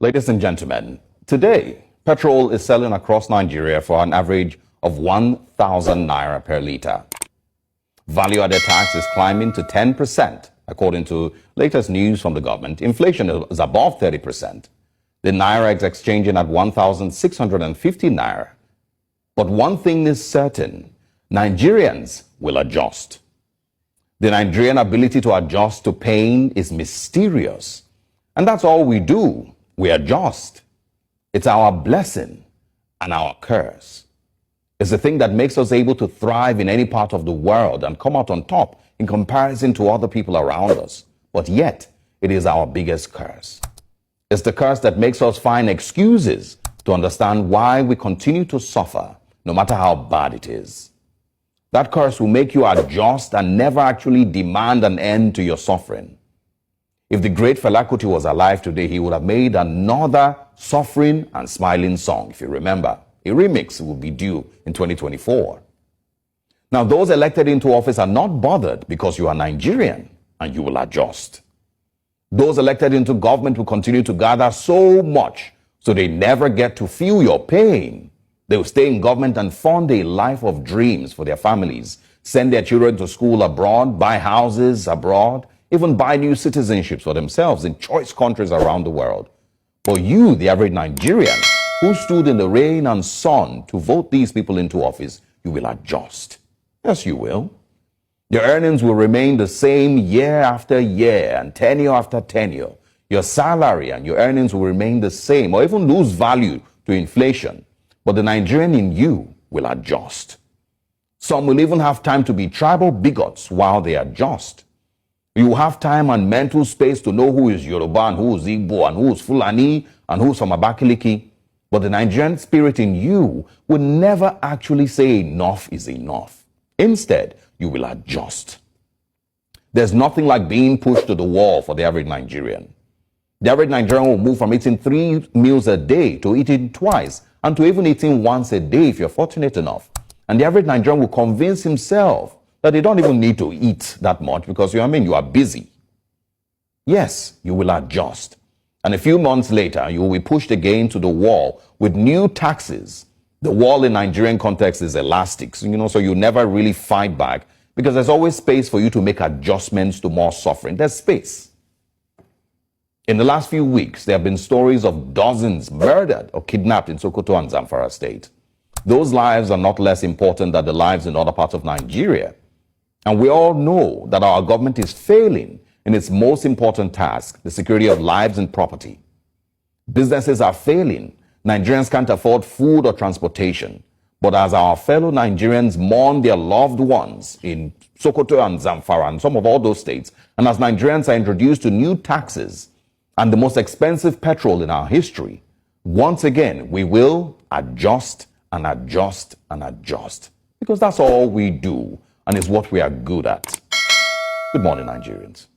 Ladies and gentlemen, today, petrol is selling across Nigeria for an average of 1,000 naira per litre. Value-added tax is climbing to 10%. According to latest news from the government, inflation is above 30%. The naira is exchanging at 1,650 naira. But one thing is certain, Nigerians will adjust. The Nigerian ability to adjust to pain is mysterious. And that's all we do. We adjust. It's our blessing and our curse. It's the thing that makes us able to thrive in any part of the world and come out on top in comparison to other people around us. But yet, it is our biggest curse. It's the curse that makes us find excuses to understand why we continue to suffer, no matter how bad it is. That curse will make you adjust and never actually demand an end to your suffering. If the great Fela Kuti was alive today, he would have made another suffering and smiling song, if you remember. A remix will be due in 2024. Now, those elected into office are not bothered because you are Nigerian and you will adjust. Those elected into government will continue to gather so much so they never get to feel your pain. They will stay in government and fund a life of dreams for their families, send their children to school abroad, buy houses abroad, even buy new citizenships for themselves in choice countries around the world. For you, the average Nigerian, who stood in the rain and sun to vote these people into office, you will adjust. Yes, you will. Your earnings will remain the same year after year and tenure after tenure. Your salary and your earnings will remain the same or even lose value to inflation. But the Nigerian in you will adjust. Some will even have time to be tribal bigots while they adjust. You have time and mental space to know who is Yoruba and who is Igbo and who is Fulani and who is from Abakaliki. But the Nigerian spirit in you will never actually say enough is enough. Instead, you will adjust. There's nothing like being pushed to the wall for the average Nigerian. The average Nigerian will move from eating 3 meals a day to eating twice and to even eating once a day if you're fortunate enough. And the average Nigerian will convince himself that they don't even need to eat that much because you are busy. Yes, you will adjust. And a few months later, you will be pushed again to the wall with new taxes. The wall in Nigerian context is elastic, so you never really fight back because there's always space for you to make adjustments to more suffering. There's space. In the last few weeks, there have been stories of dozens murdered or kidnapped in Sokoto and Zamfara state. Those lives are not less important than the lives in other parts of Nigeria. And we all know that our government is failing in its most important task, the security of lives and property. Businesses are failing. Nigerians can't afford food or transportation. But as our fellow Nigerians mourn their loved ones in Sokoto and Zamfara and some of all those states, and as Nigerians are introduced to new taxes and the most expensive petrol in our history, once again, we will adjust and adjust and adjust. Because that's all we do, and it's what we are good at. Good morning, Nigerians.